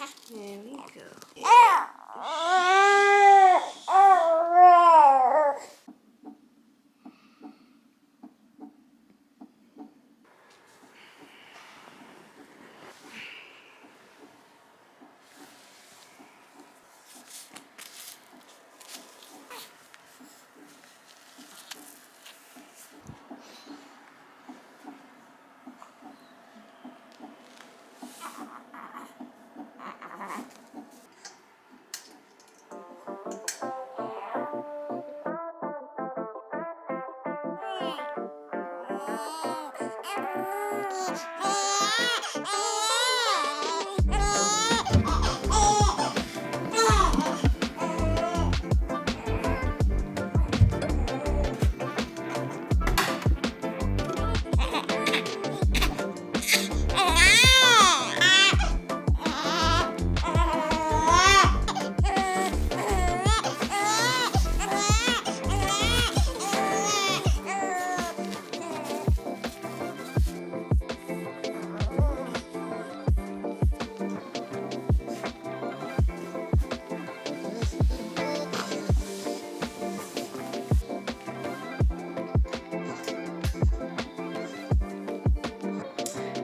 There we go.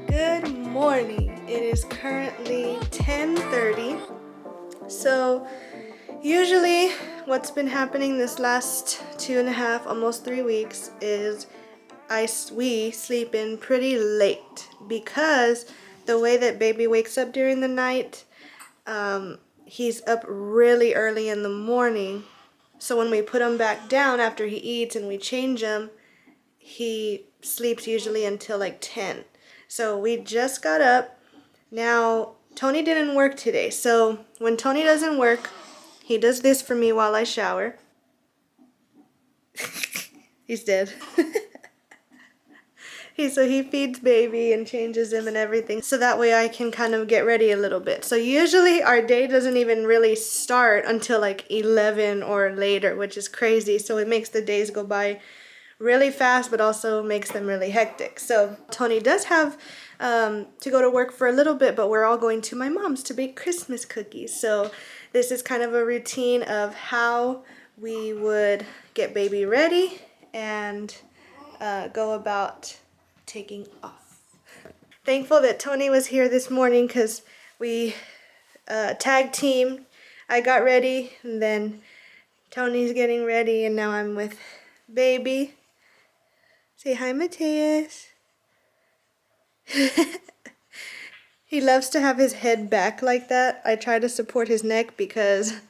Good morning. It is currently 10:30. So usually what's been happening this last 2.5, almost 3 weeks is we sleep in pretty late because the way that baby wakes up during the night, he's up really early in the morning. So when we put him back down after he eats and we change him, he sleeps usually until like 10. So we just got up. Now, Tony didn't work today. So when Tony doesn't work, he does this for me while I shower. He's dead. So he feeds baby and changes him and everything. So that way I can kind of get ready a little bit. So usually our day doesn't even really start until like 11 or later, which is crazy. So it makes the days go by really fast, but also makes them really hectic. So Tony does have to go to work for a little bit, but we're all going to my mom's to bake Christmas cookies. So this is kind of a routine of how we would get baby ready and go about taking off. Thankful that Tony was here this morning because we tag team. I got ready and then Tony's getting ready and now I'm with baby. Say hi, Mateus. He loves to have his head back like that. I try to support his neck because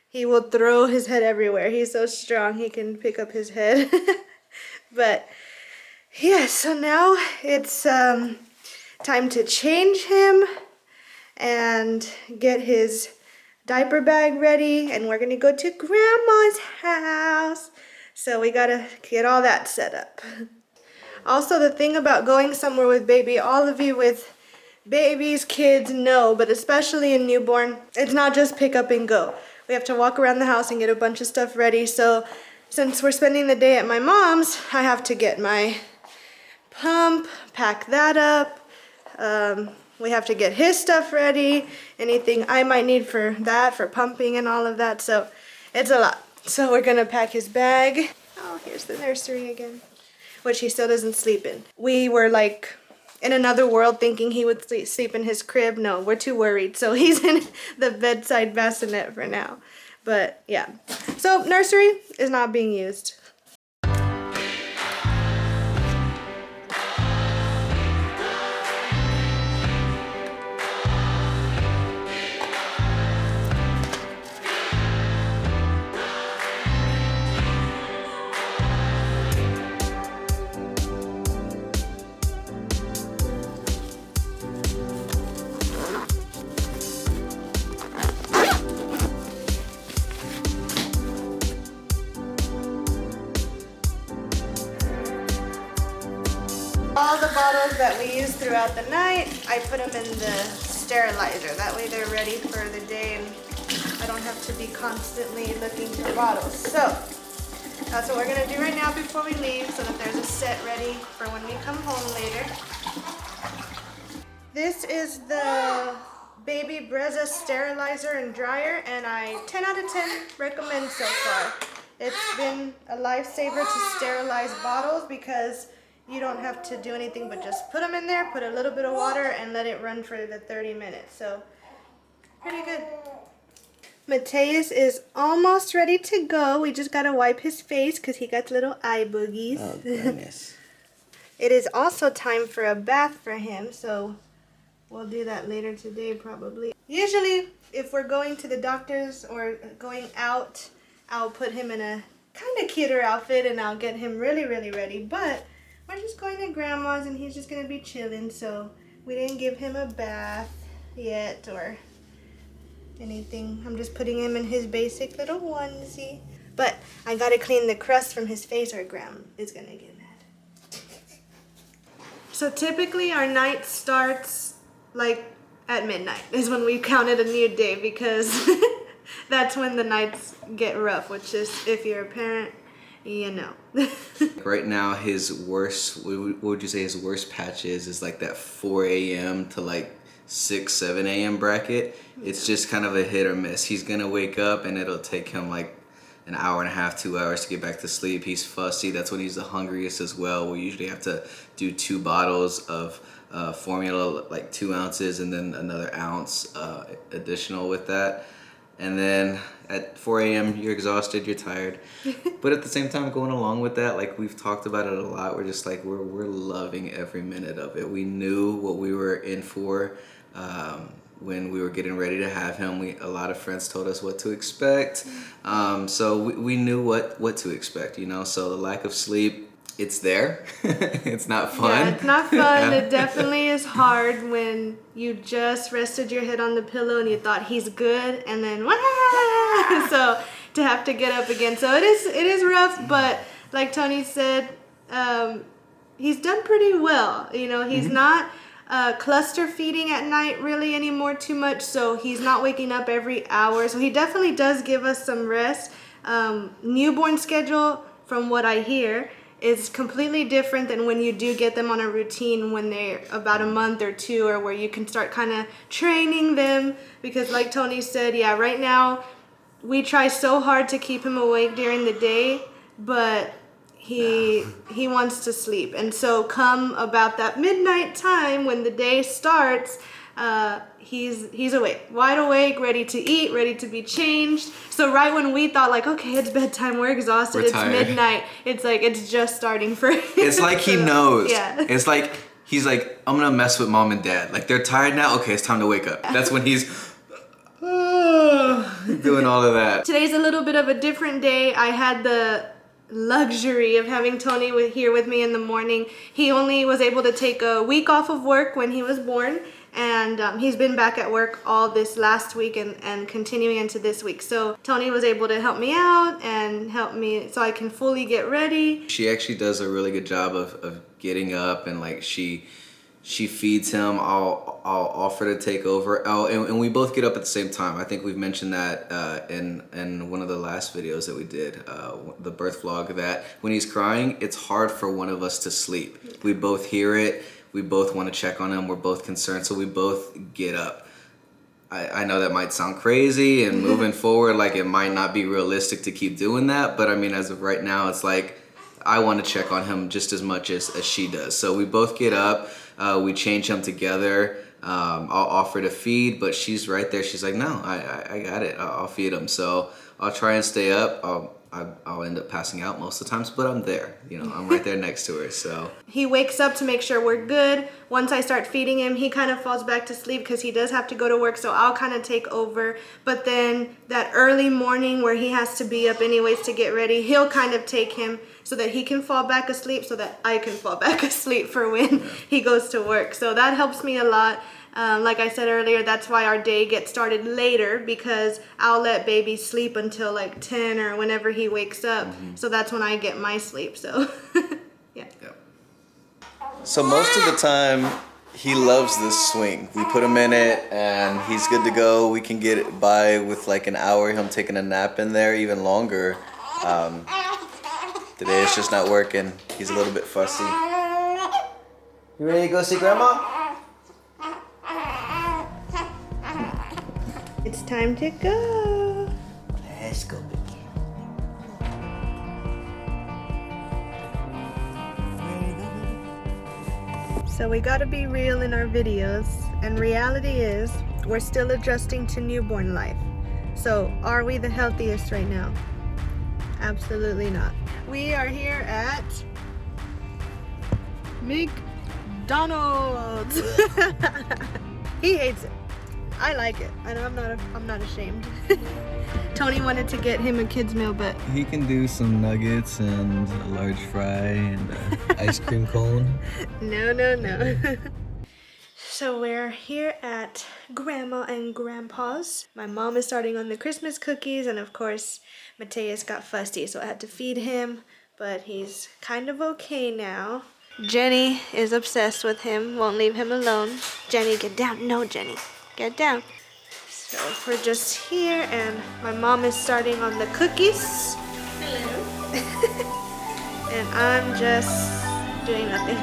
he will throw his head everywhere. He's so strong he can pick up his head. But yeah, so now it's time to change him and get his diaper bag ready, and we're gonna go to Grandma's house. So we gotta get all that set up. Also, the thing about going somewhere with baby, all of you with babies, kids know, but especially in newborn, it's not just pick up and go. We have to walk around the house and get a bunch of stuff ready. So since we're spending the day at my mom's, I have to get my pump, pack that up. We have to get his stuff ready, anything I might need for that, for pumping and all of that. So it's a lot. So we're gonna pack his bag. Oh, here's the nursery again, which he still doesn't sleep in. We were like in another world thinking he would sleep in his crib. No, we're too worried. So he's in the bedside bassinet for now. But yeah, so nursery is not being used. All the bottles that we use throughout the night, I put them in the sterilizer. That way they're ready for the day and I don't have to be constantly looking for bottles. So that's what we're gonna do right now before we leave so that there's a set ready for when we come home later. This is the Baby Brezza sterilizer and dryer, and I 10 out of 10 recommend so far. It's been a lifesaver to sterilize bottles because you don't have to do anything but just put them in there, put a little bit of water, and let it run for the 30 minutes. So, pretty good. Mateus is almost ready to go. We just gotta wipe his face because he got little eye boogies. Oh, goodness. It is also time for a bath for him, so we'll do that later today probably. Usually, if we're going to the doctor's or going out, I'll put him in a kind of cuter outfit and I'll get him really, really ready. But we're just going to Grandma's and he's just going to be chilling, so we didn't give him a bath yet or anything. I'm just putting him in his basic little onesie. But I gotta clean the crust from his face or Graham is gonna get mad. So typically our night starts like at midnight is when we counted a new day because that's when the nights get rough, which is if you're a parent, you know. Right now his worst, what would you say his worst patch is like that 4 a.m. to like 6, 7 a.m. bracket. It's just kind of a hit or miss. He's gonna wake up and it'll take him like an hour and a half, 2 hours to get back to sleep. He's fussy. That's when he's the hungriest as well. We usually have to do 2 bottles of formula, like 2 ounces, and then another ounce additional with that. And then at 4 a.m. you're exhausted, you're tired. But at the same time, going along with that, like we've talked about it a lot, we're just like, we're loving every minute of it. We knew what we were in for when we were getting ready to have him. A lot of friends told us what to expect. So we knew what to expect, you know? So the lack of sleep, it's there. It's not fun. Yeah, it's not fun. It definitely is hard when you just rested your head on the pillow and you thought he's good, and then wah! So to have to get up again. So it is rough, but like Tony said, he's done pretty well. You know, he's not cluster feeding at night really anymore too much, so he's not waking up every hour. So he definitely does give us some rest. Newborn schedule, from what I hear, is completely different than when you do get them on a routine when they're about a month or 2, or where you can start kind of training them. Because like Tony said, yeah, right now we try so hard to keep him awake during the day, but he wants to sleep. And so come about that midnight time when the day starts, he's awake, wide awake, ready to eat, ready to be changed. So right when we thought like, okay, it's bedtime, we're exhausted, it's midnight, it's like it's just starting for him. It's like he knows. Yeah. It's like he's like, I'm gonna mess with mom and dad. Like they're tired now, okay, it's time to wake up. That's when he's doing all of that. Today's a little bit of a different day. I had the luxury of having Tony here with me in the morning. He only was able to take a week off of work when he was born, and he's been back at work all this last week and continuing into this week. So Tony was able to help me out and help me so I can fully get ready. She actually does a really good job of getting up, and like she feeds him. I'll offer to take over. Oh, and we both get up at the same time. I think we've mentioned that in one of the last videos that we did, the birth vlog, that when he's crying, it's hard for one of us to sleep. Yeah. We both hear it. We both want to check on him. We're both concerned, so we both get up. I know that might sound crazy, and moving forward, like it might not be realistic to keep doing that, but I mean, as of right now, it's like I want to check on him just as much as she does. So we both get up. We change him together. I'll offer to feed, but she's right there. She's like, no, I got it. I'll feed him. So I'll try and stay up. I'll end up passing out most of the times, but I'm there. You know, I'm right there next to her. So he wakes up to make sure we're good. Once I start feeding him, he kind of falls back to sleep because he does have to go to work. So I'll kind of take over. But then that early morning where he has to be up anyways to get ready, he'll kind of take him so that he can fall back asleep, so that I can fall back asleep for when he goes to work. So that helps me a lot. Like I said earlier, that's why our day gets started later, because I'll let baby sleep until like 10 or whenever he wakes up. So that's when I get my sleep. So yeah. So most of the time he loves this swing. We put him in it and he's good to go. We can get it by with like an hour, him taking a nap in there, even longer. Today it's just not working. He's a little bit fussy. You ready to go see Grandma? It's time to go. Let's go, baby. So we gotta be real in our videos, and reality is we're still adjusting to newborn life. So are we the healthiest right now? Absolutely not. We are here at McDonald's. He hates it. I like it. I know I'm not ashamed. Tony wanted to get him a kid's meal, but He can do some nuggets and a large fry and an ice cream cone. no. So we're here at Grandma and Grandpa's. My mom is starting on the Christmas cookies, and of course, Mateus got fussy, so I had to feed him, but he's kind of okay now. Jenny is obsessed with him, won't leave him alone. Jenny, get down. No, Jenny, get down. So we're just here, and my mom is starting on the cookies. Hello. And I'm just doing nothing.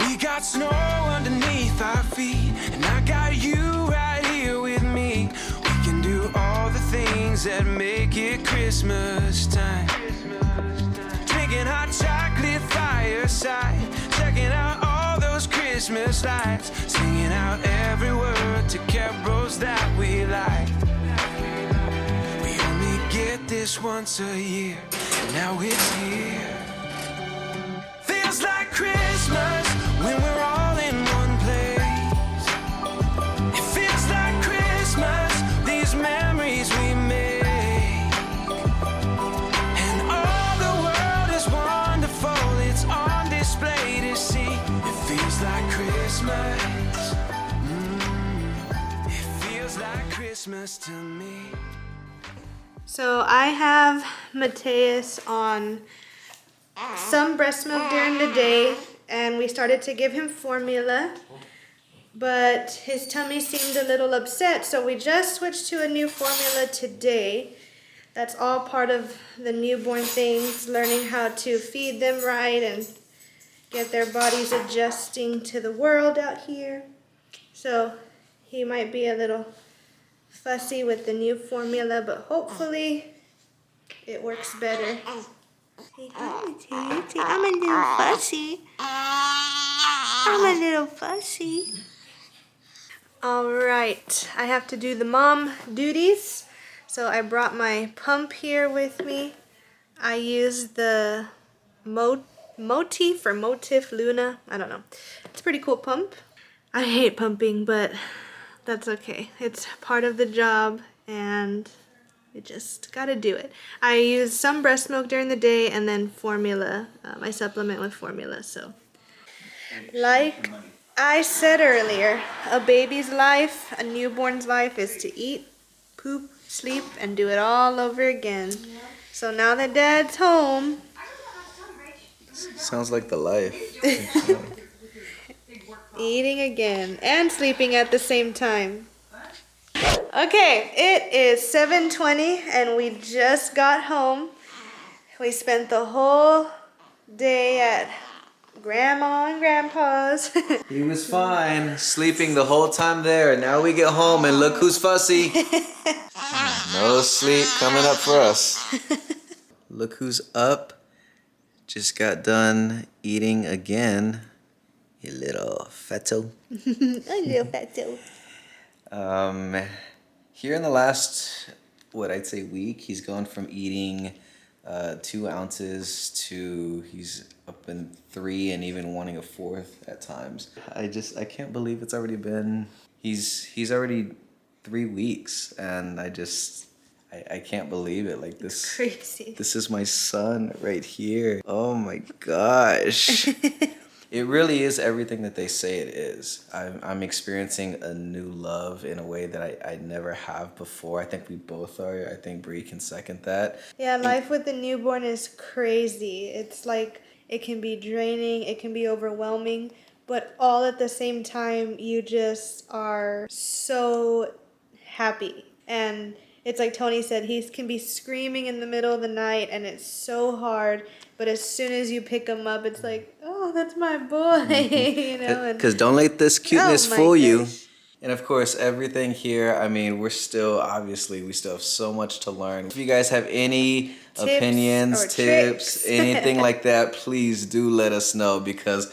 We got snow underneath our feet, and I got you right here with me. We can do all the things that make it Christmas time. Drinking hot chocolate fireside, checking out all those Christmas lights, singing out every word to carols that we like. We only get this once a year, and now it's here. Feels like Christmas when we're all in one place. It feels like Christmas, these memories we make. And all the world is wonderful, it's on display to see. It feels like Christmas. It feels like Christmas to me. So I have Mateus on some breast milk during the day, and we started to give him formula, but his tummy seemed a little upset, so we just switched to a new formula today. That's all part of the newborn things, learning how to feed them right and get their bodies adjusting to the world out here. So he might be a little fussy with the new formula, but hopefully it works better. Say hi, Mateus. Say, I'm a little fussy. I'm a little fussy. All right, I have to do the mom duties. So I brought my pump here with me. I use the Motif or Motif Luna. I don't know. It's a pretty cool pump. I hate pumping, but that's okay. It's part of the job, and you just gotta do it. I use some breast milk during the day, and then formula. I supplement with formula. So, like I said earlier, a baby's life, a newborn's life, is to eat, poop, sleep, and do it all over again. So now that Dad's home, Sounds like the life. eating again and sleeping at the same time. Okay, it is 7:20 and we just got home. We spent the whole day at Grandma and Grandpa's. He was fine, sleeping the whole time there. Now we get home and look who's fussy. No sleep coming up for us. Look who's up. Just got done eating again. You little fatto. A little fatso. Here in the last, what I'd say week, he's gone from eating 2 ounces to he's up in 3 and even wanting a 4th at times. I can't believe it's already been, he's already 3 weeks, and I can't believe it. Like this, Crazy. this is my son right here. Oh my gosh. It really is everything that they say it is. I'm experiencing a new love in a way that I never have before. I think we both are. I think Bree can second that. Yeah, life with a newborn is crazy. It's like it can be draining, it can be overwhelming, but all at the same time, you just are so happy. And it's like Tony said, he can be screaming in the middle of the night and it's so hard, but as soon as you pick him up, it's like, oh, that's my boy, you know. Because don't let this cuteness Oh my fool you. gosh. And of course, everything here, I mean, we still have so much to learn. If you guys have any opinions, or tips, tricks. anything like that, please do let us know, because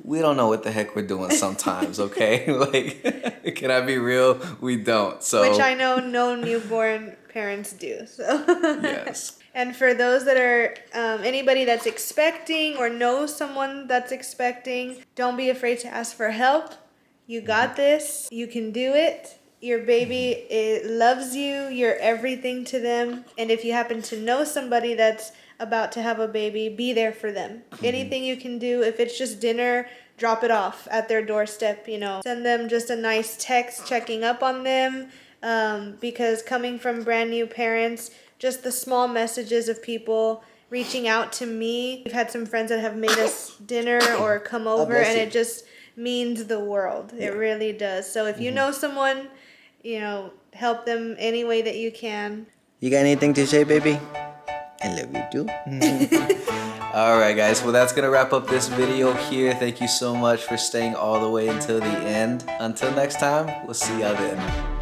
we don't know what the heck we're doing sometimes, okay? Like, can I be real? We don't. So Which I know no newborn parents do. So yes. And for those that are, anybody that's expecting or knows someone that's expecting, don't be afraid to ask for help. You got this. You can do it. Your baby it loves you. You're everything to them. And if you happen to know somebody that's about to have a baby, be there for them. Anything you can do, if it's just dinner, drop it off at their doorstep, you know. Send them just a nice text checking up on them. Because coming from brand new parents, just the small messages of people reaching out to me. We've had some friends that have made us dinner or come over, bless and you. it just means the world. It really does. So if you know someone, you know, help them any way that you can. You got anything to say, baby? I love you too. All right, guys. Well, that's going to wrap up this video here. Thank you so much for staying all the way until the end. Until next time, we'll see y'all then.